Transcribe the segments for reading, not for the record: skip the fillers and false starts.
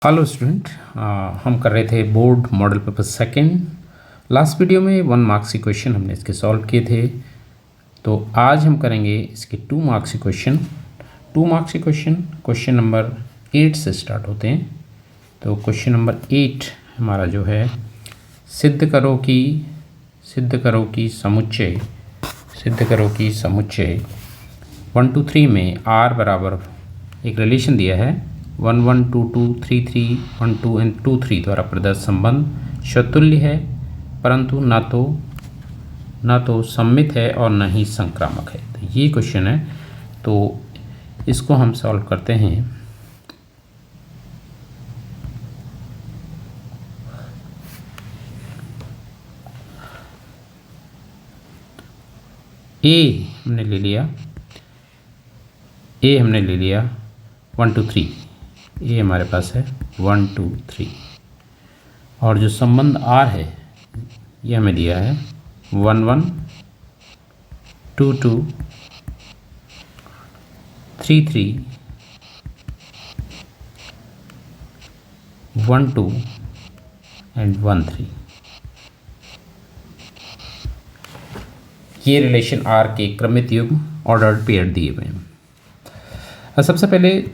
Hello student, हम कर रहे थे board model paper second. Last video में 1 मार्क्स के क्वेश्चन हमने इसके सॉल्व किए थे। तो आज हम करेंगे इसके 2 मार्क्स के क्वेश्चन। 2 मार्क्स के क्वेश्चन नंबर 8 से स्टार्ट होते हैं। तो क्वेश्चन नंबर 8 हमारा जो है सिद्ध करो कि समुच्चय 1 2 3 में r बराबर एक रिलेशन दिया है 1 1 2 2 3 3 1 2 एंड 2 3 द्वारा प्रदत्त संबंध स्वतुल्य है, परंतु ना तो सममित है और न ही संक्रामक है। तो ये क्वेश्चन है, तो इसको हम सॉल्व करते हैं। ए हमने ले लिया 1 2 3। ये हमारे पास है 1 2 3 और जो संबंध R है ये हमें दिया है 1 1 2 2 3 3 1 2 एंड 1 3। ये रिलेशन R के क्रमित युग्म ऑर्डर्ड पेयर दिए हुए हैं। सबसे पहले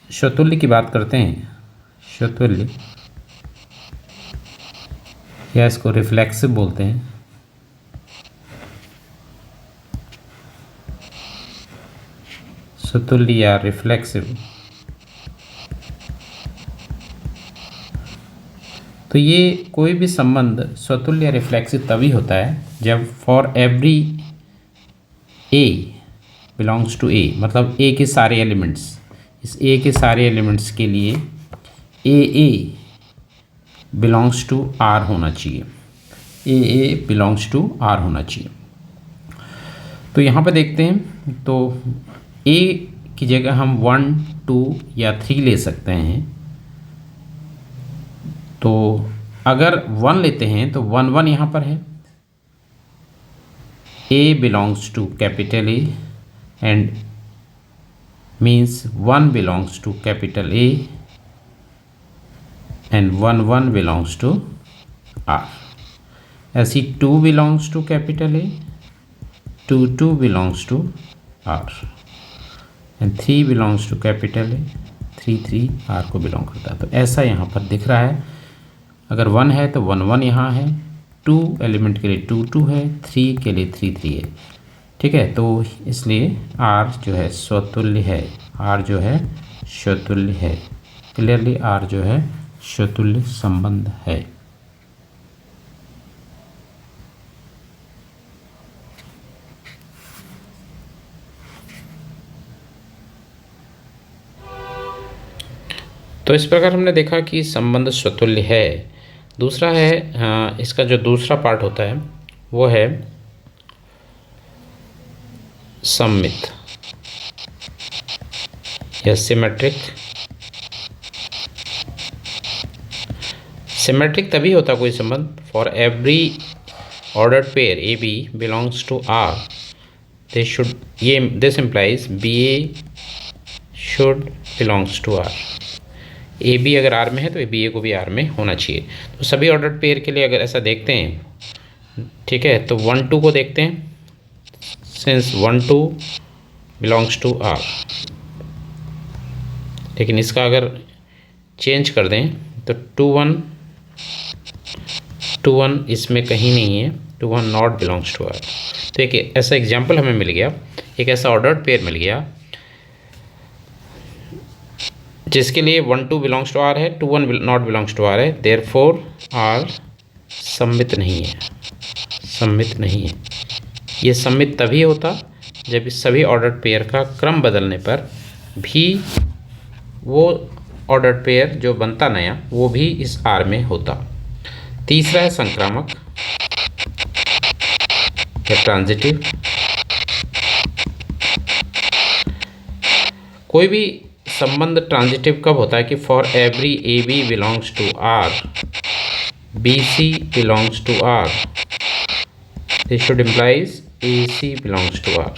स्वतुल्य की बात करते हैं। स्वतुल्य या इसको रिफ्लेक्सिव बोलते हैं। स्वतुल्य या रिफ्लेक्सिव, तो ये कोई भी संबंध स्वतुल्य या रिफ्लेक्सिव तभी होता है जब for every a belongs to a, मतलब ए के सारे एलिमेंट्स, इस ए के सारे एलिमेंट्स के लिए ए बिलोंग्स टू आर होना चाहिए। ए बिलोंग्स टू आर होना चाहिए। तो यहाँ पर देखते हैं, तो ए की जगह हम 1 2 या 3 ले सकते हैं। तो अगर 1 लेते हैं तो 1 1 यहाँ पर है। A belongs to capital A and means 1 belongs to capital A and 1 1 belongs to R. ऐसी 2 belongs to capital A, 2 2 belongs to R and 3 belongs to capital A, 3 3 R को बिलोंग करता है। तो ऐसा यहाँ पर दिख रहा है। अगर 1 है तो 1 1 यहाँ है, 2 एलिमेंट के लिए 2 2 है, 3 के लिए 3 3 है। ठीक है, तो इसलिए R जो है स्वतुल्य है। R जो है स्वतुल्य है। क्लियरली R जो है स्वतुल्य संबंध है। तो इस प्रकार हमने देखा कि संबंध स्वतुल्य है। दूसरा है, इसका जो दूसरा पार्ट होता है वो है सममित या सिमेट्रिक। सिमेट्रिक तभी होता कोई संबंध for every ordered pair A B belongs to R, this implies B A should belongs to R. A B अगर आर में है तो बी ए को भी आर में होना चाहिए। तो सभी ऑर्डर्ड पेयर के लिए अगर ऐसा देखते हैं, ठीक है, तो 1 2 को देखते हैं। Since 1 2 belongs to R, लेकिन इसका अगर चेंज कर दें तो 2 1 इसमें कहीं नहीं है, 2 1 नॉट बिलोंग्स टू R। तो एक ऐसा एग्जाम्पल हमें मिल गया, एक ऐसा ऑर्डर्ड पेयर मिल गया जिसके लिए 1 2 बिलोंग्स टू R है, 2 1 नॉट बिलोंग्स टू R है। देयरफॉर R सममित नहीं है। ये सममित तभी होता जब इस सभी ऑर्डर्ड पेयर का क्रम बदलने पर भी वो ऑर्डर्ड पेयर जो बनता नया वो भी इस R में होता। तीसरा है संक्रामक या ट्रांजिटिव। कोई भी संबंध ट्रांजिटिव कब होता है कि for every A B belongs to R, B C belongs to R, this should implies AC belongs to R।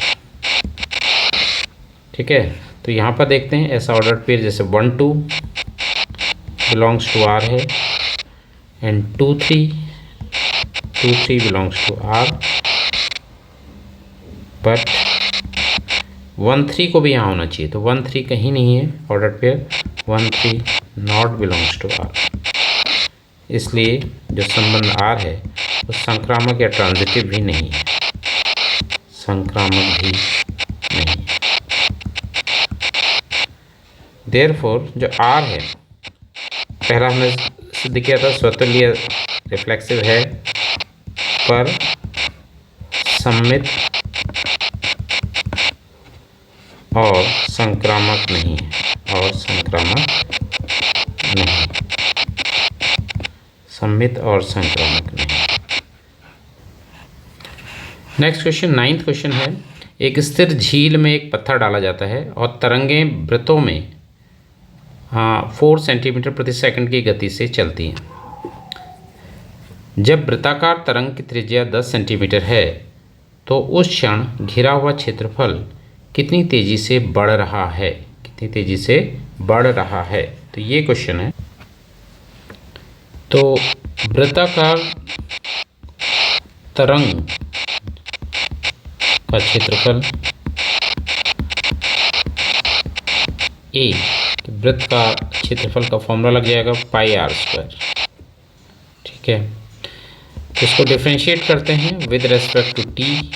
ठीक है, तो यहाँ पर देखते हैं ऐसा ऑर्डर पेयर जैसे 1 2 बिलोंग्स टू आर है and 2 3 belongs to R, but 1 3 को भी यहाँ होना चाहिए, तो 1 3 कहीं नहीं है order pair, 1 3 not belongs to R, इसलिए जो संबंध आर है वो संक्रामक या ट्रांजिटिव भी नहीं है, संक्रामक भी नहीं। देयरफॉर जो आर है, पहला हमने सिद्ध किया था स्वतुल्य रिफ्लेक्सिव है पर सममित और संक्रामक नहीं है, और संक्रामक नहीं, सममित और संक्रामक नहीं। नेक्स्ट क्वेश्चन, 9th क्वेश्चन है, एक स्थिर झील में एक पत्थर डाला जाता है और तरंगें वृत्तों में 4 सेंटीमीटर प्रति सेकंड की गति से चलती हैं। जब वृत्ताकार तरंग की त्रिज्या 10 सेंटीमीटर है तो उस क्षण घिरा हुआ क्षेत्रफल कितनी तेजी से बढ़ रहा है, कितनी तेजी से बढ़ रहा है, तो ये क्वेश्चन है। तो वृत्ताकार तरंग का क्षेत्रफल ए, वृत्त का क्षेत्रफल का फॉर्मूला लग जाएगा πr², ठीक है। तो इसको डिफ्रेंशिएट करते हैं with respect to T,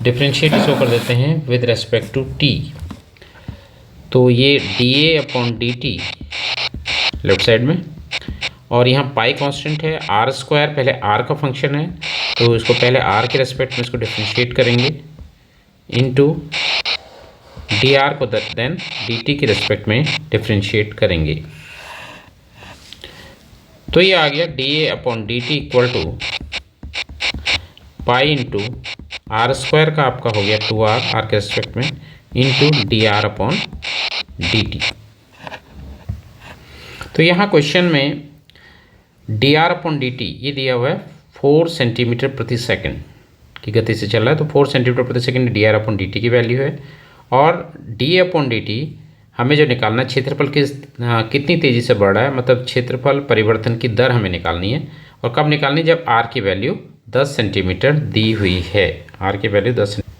differentiate इसको कर देते हैं विद रेस्पेक्ट टू टी, तो ये dA/dt लेफ्ट साइड में, और यहाँ पाई कांस्टेंट है, r² पहले r का फंक्शन है तो इसको पहले r के रेस्पेक्ट में इसको डिफ्रेंशिएट करेंगे इनटू dr को देन dt के रेस्पेक्ट में डिफ्रेंशिएट करेंगे, तो ये आ गया dA/dt equal to pi into r² का आपका हो गया 2r r के रेस्पेक्ट में इंटू dr/dt। तो यहाँ क्वेश्चन में dr/dt ये दिया हुआ है 4 सेंटीमीटर प्रति सेकंड की गति से चल रहा है, तो 4 सेंटीमीटर प्रति सेकंड dr/dt की वैल्यू है, और dA/dt हमें जो निकालना है क्षेत्रफल कितनी तेज़ी से बढ़ रहा है, मतलब क्षेत्रफल परिवर्तन की दर हमें निकालनी है, और कब निकालनी है, जब r की वैल्यू 10 सेंटीमीटर दी हुई है, r की वैल्यू 10 सेंटीमीटर।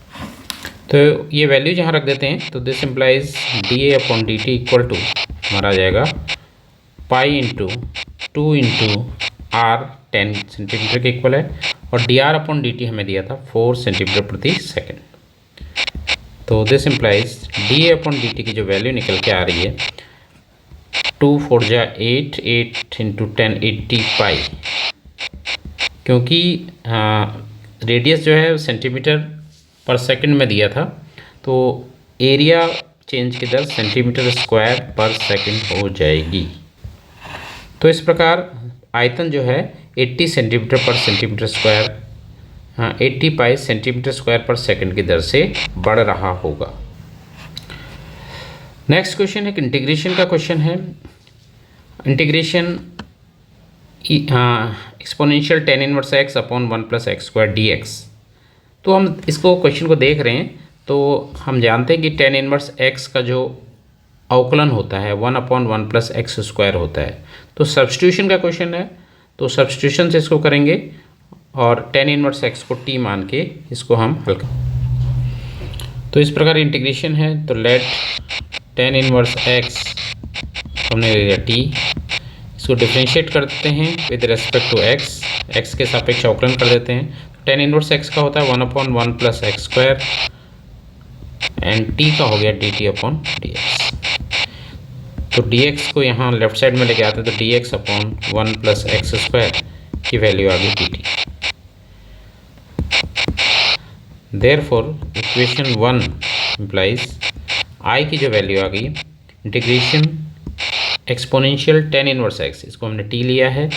तो ये वैल्यू जहाँ रख देते हैं तो this implies dA/dt equal to हमारा आ जाएगा pi into 2 into r 10 centimetre के इक्वल है, और dr/dt हमें दिया था 4 सेंटीमीटर प्रति सेकंड, तो दिस इम्प्लाइज dA/dt की जो वैल्यू निकल के आ रही है 2 4 जा 8 8 इंटू 10 80 पाई, क्योंकि रेडियस जो है सेंटीमीटर पर सेकंड में दिया था, तो एरिया चेंज की दर सेंटीमीटर स्क्वायर पर सेकंड हो जाएगी। तो इस प्रकार आयतन जो है 80 सेंटीमीटर पर सेंटीमीटर स्क्वायर, 80 पाई सेंटीमीटर स्क्वायर पर सेकंड की दर से बढ़ रहा होगा। नेक्स्ट क्वेश्चन एक इंटीग्रेशन का क्वेश्चन है। Integration exponential tan inverse x upon 1 + x² dx। तो हम इसको क्वेश्चन को देख रहे हैं तो हम जानते हैं कि tan इनवर्स x का जो अवकलन होता है 1/1 + x² होता है। तो सब्स्टिट्यूशन का क्वेश्चन है, तो सब्स्टिट्यूशन से इसको करेंगे और tan इनवर्स x को t मान के इसको हम हल कर। तो इस प्रकार इंटीग्रेशन है, तो लेट tan इनवर्स x हमने ले लिया t, इसको डिफ्रेंशिएट कर देते हैं विद रेस्पेक्ट टू x के सापेक्ष अवकलन कर देते हैं। tan इनवर्स x का होता है 1/1 + x² एंड t का हो गया dt/dx। तो dx को यहाँ लेफ्ट साइड में लेके आते हैं, तो dx/1 + x² की वैल्यू आ गई dt। Therefore equation 1 implies i की जो वैल्यू आ गई integration exponential tan inverse x, इसको हमने t लिया है,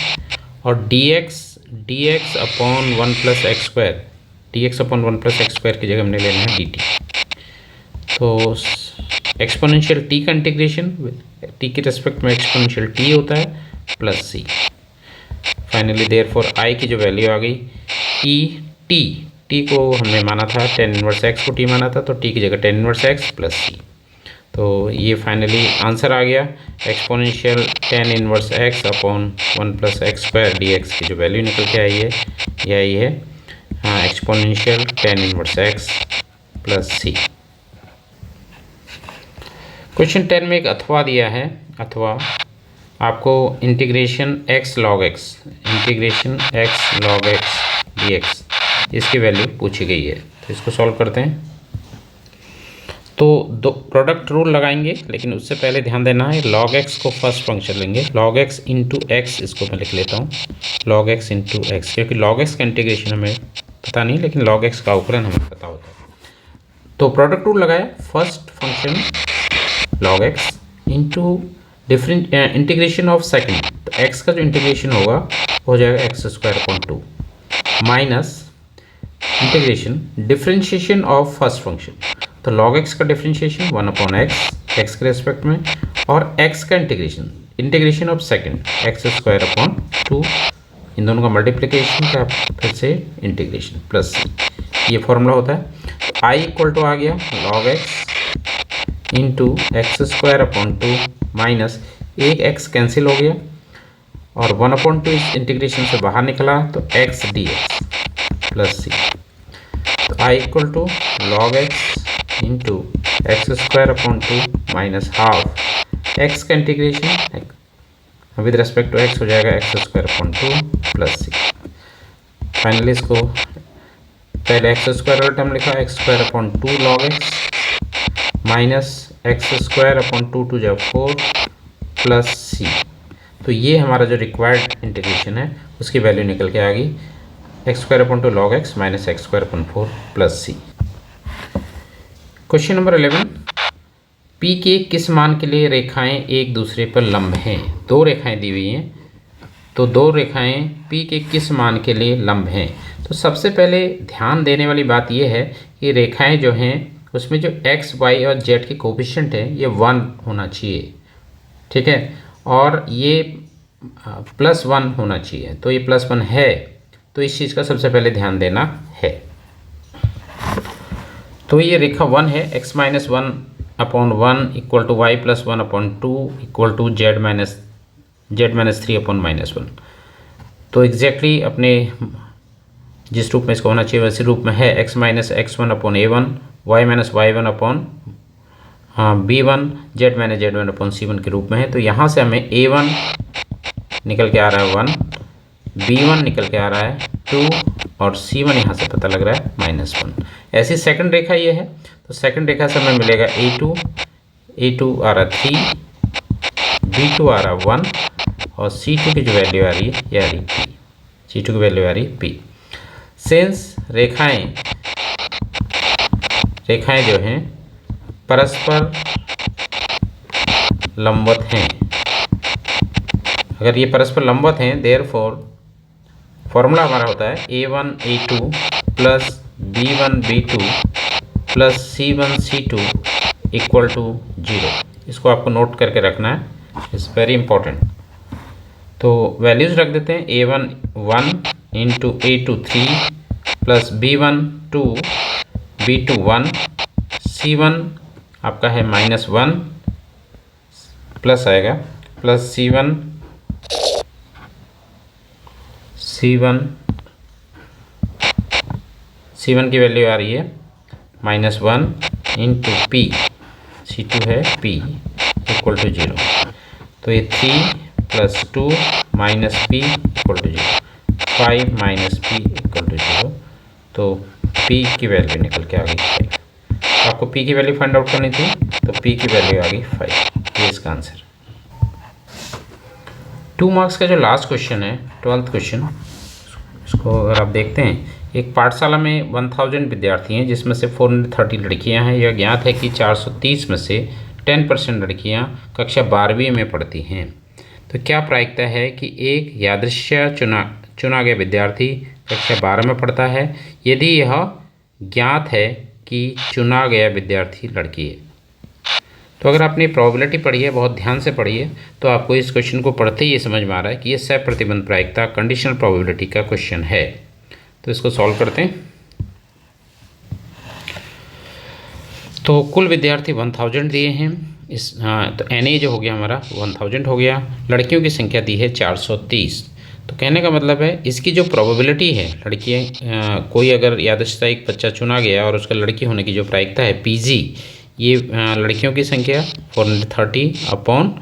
और dx/1 + x², dx/1 + x² की जगह हमने लेना है dt। तो एक्सपोनेंशियल t का इंटीग्रेशन t के रेस्पेक्ट में एक्सपोनेंशियल t होता है plus c। Finally therefore i की जो वैल्यू आ गई t को हमने माना था tan इनवर्स x को t माना था, तो t की जगह tan inverse x plus c। तो ये फाइनली आंसर आ गया। Exponential tan inverse x upon 1 plus x square D x की जो वैल्यू निकल के आई है ये आई है exponential tan inverse x plus C. Question 10 में एक अथवा दिया है। अथवा आपको integration x log x dx इसकी वैल्यू पूछी गई है। तो इसको सॉल्व करते हैं। तो दो प्रोडक्ट रूल लगाएंगे, लेकिन उससे पहले ध्यान देना है log x को फर्स्ट फंक्शन लेंगे। log x इंटू एक्स इसको मैं लिख लेता हूँ log x इंटू एक्स, क्योंकि log x का इंटीग्रेशन हमें पता नहीं, लेकिन log x का अवकलन हमें पता होता है। तो प्रोडक्ट रूल लगाया, first function log x into different integration of second, तो x का जो इंटीग्रेशन होगा हो जाएगा x square upon 2 minus integration differentiation of first function, तो log x का डिफरेंशिएशन 1 अपॉन एक्स के रेस्पेक्ट में, और x का integration of second x square upon 2, इन दोनों का मल्टीप्लिकेशन का फिर से इंटीग्रेशन प्लस ये फॉर्मूला होता है। तो i इक्वल टू आ गया log x into x square upon 2 minus एक x कैंसिल हो गया और 1 अपॉन 2 इस इंटीग्रेशन से बाहर निकला, तो x dx प्लस सी। तो i equal to log x into x square upon 2 minus half x का integration with respect to x हो जाएगा x square upon 2 plus C. Finally इसको पहले एक्स स्क्वायर वाला टर्म लिखा x square upon 2 log x minus x square upon 2 two जब 4 plus C. तो ये हमारा जो रिक्वायर्ड इंटीग्रेशन है उसकी वैल्यू निकल के आ गई x square upon 2 log x minus x square upon 4 plus C. Question number 11, P के किस मान के लिए रेखाएं एक दूसरे पर लंब हैं? दो रेखाएं दी हुई हैं, तो दो रेखाएं P के किस मान के लिए लंब हैं? तो सबसे पहले ध्यान देने वाली बात यह है कि रेखाएं जो हैं उसमें जो x, y और z के कोफिशिएंट हैं ये 1 होना चाहिए, ठीक है, और ये +1 होना चाहिए। तो ये +1 है, तो इस चीज़ का सबसे पहले ध्यान देना है। तो ये रेखा 1 है, x minus 1 upon 1 equal to Y plus 1 upon 2 equal to Z minus 3 upon -1। तो एग्जैक्टली अपने जिस रूप में इसको होना चाहिए वैसे रूप में है, x minus x1 upon a1, y minus y1 upon b1, z minus z1 upon c1 के रूप में है। तो यहाँ से हमें a1 निकल के आ रहा है 1, b1 निकल के आ रहा है 2 और c1 यहाँ से पता लग रहा है -1। ऐसी सेकंड रेखा ये है, तो सेकंड रेखा से हमें मिलेगा a2 आ रहा 3, b2 आ रहा 1 और c2 की जो वैल्यू आ रही है ये आ रही p, c2 की वैल्यू आ रही p। सिंस रेखाएं जो हैं परस्पर लंबवत हैं, अगर ये परस्पर लंबवत हैं देयरफॉर फॉर्मूला हमारा होता है a1 a2 plus b1 b2 plus c1 c2 equal to 0। इसको आपको नोट करके रखना है, इट्स वेरी इंपॉर्टेंट। तो वैल्यूज़ रख देते हैं a1 1 into a2 3 plus b1 2 b2 1 c1 आपका है -1 प्लस आएगा प्लस c1 की वैल्यू आ रही है -1 इंटू p, c2 है p इक्वल टू 0। तो ये 3 plus 2 minus p equal to 0, 5 minus p equal to 0। तो p की वैल्यू निकल के आ गई 5। आपको p की वैल्यू फाइंड आउट करनी थी, तो p की वैल्यू आ गई 5। ये इसका आंसर। 2 मार्क्स का जो लास्ट क्वेश्चन है 12th क्वेश्चन, इसको अगर आप देखते हैं, एक पाठशाला में 1000 विद्यार्थी हैं जिसमें से 430 लड़कियां हैं। यह ज्ञात है कि 430 में से 10% लड़कियां कक्षा 12वीं में पढ़ती हैं। तो क्या प्रायिकता है कि एक यादृच्छिक चुना गया विद्यार्थी कक्षा 12 में पढ़ता है यदि यह ज्ञात है कि चुना गया विद्यार्थी लड़की है? तो अगर आपने प्रोबेबिलिटी पढ़ी है, बहुत ध्यान से पढ़ी है, तो आपको इस क्वेश्चन को पढ़ते ही ये समझ में आ रहा है कि ये सहप्रतिबंध प्रायिकता कंडीशनल प्रोबेबिलिटी का क्वेश्चन है। तो इसको सॉल्व करते हैं। तो कुल विद्यार्थी 1000 दिए हैं इस तो NA जो हो गया हमारा 1000 हो गया। लड़कियों की संख्या दी है 430। तो कहने का मतलब है इसकी जो प्रोबेबिलिटी है लड़कियाँ कोई अगर यादृच्छिक बच्चा चुना गया और उसका लड़की होने की जो प्रायिकता है PG, ये लड़कियों की संख्या 430 अपॉन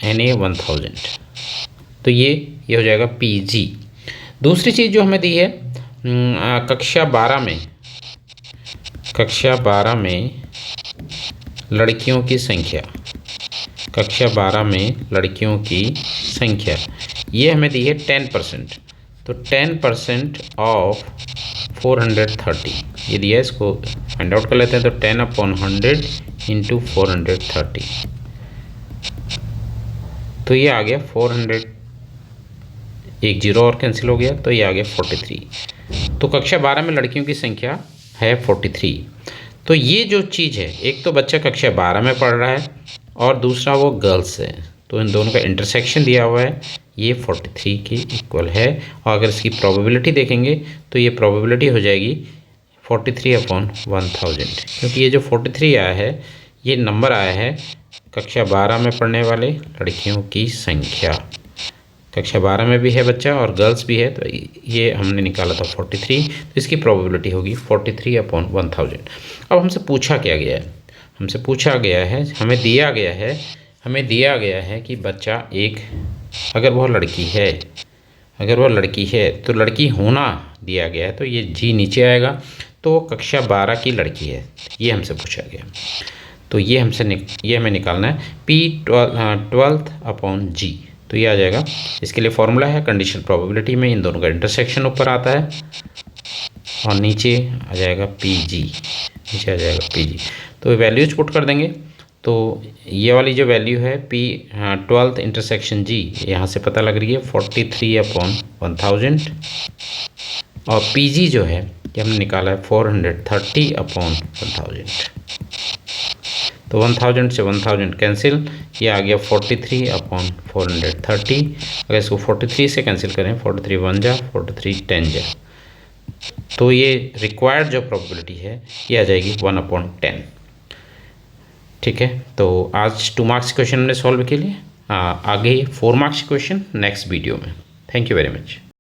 NA 1000। तो ये हो जाएगा PG। दूसरी चीज़ जो हमें दी है कक्षा 12 में लड़कियों की संख्या, कक्षा 12 में लड़कियों की संख्या ये हमें दी है 10%। तो 10% ऑफ 430 ये दिया है, इसको फाइंड आउट कर लेते हैं। तो 10/100 इंटू 430, तो ये आ गया 400, एक जीरो और कैंसिल हो गया, तो ये आ गया 43। तो कक्षा 12 में लड़कियों की संख्या है 43। तो ये जो चीज़ है, एक तो बच्चा कक्षा 12 में पढ़ रहा है और दूसरा वो गर्ल्स है, तो इन दोनों का इंटरसेक्शन दिया हुआ है, ये 43 के इक्वल है। और अगर इसकी प्रोबेबिलिटी देखेंगे तो ये प्रोबेबिलिटी हो जाएगी 43/1000, क्योंकि ये जो 43 आया है ये नंबर आया है कक्षा 12 में पढ़ने वाले लड़कियों की संख्या। कक्षा 12 में भी है बच्चा और गर्ल्स भी है, तो ये हमने निकाला था 43, तो इसकी प्रोबेबिलिटी होगी 43/1000। अब हमसे पूछा क्या गया है, हमसे पूछा गया है, हमें दिया गया है कि बच्चा एक, अगर वह लड़की है, तो लड़की होना दिया गया है, तो ये जी नीचे आएगा, तो कक्षा 12 की लड़की है, ये हमसे पूछा गया। तो ये हमें निकालना है P12/G। तो ये आ जाएगा, इसके लिए फॉर्मूला है कंडीशनल प्रोबेबिलिटी में इन दोनों का इंटरसेक्शन ऊपर आता है और नीचे आ जाएगा PG, नीचे आ जाएगा PG। तो वैल्यूज पुट कर देंगे, तो ये वाली जो वैल्यू है P12 इंटरसेक्शन G यहाँ से पता लग रही है 43/1000 और PG जो है ये हमने निकाला है 430/1000। तो 1000 से 1000 कैंसिल, ये आ गया 43/430। अगर इसको 43 से कैंसिल करें, 43 1 जा 43 10 जा, तो ये रिक्वायर्ड जो प्रोबेबिलिटी है ये आ जाएगी 1/10। ठीक है, तो आज 2 मार्क्स क्वेश्चन हमने सॉल्व के लिए, आगे 4 मार्क्स क्वेश्चन नेक्स्ट वीडियो में। Thank you very much.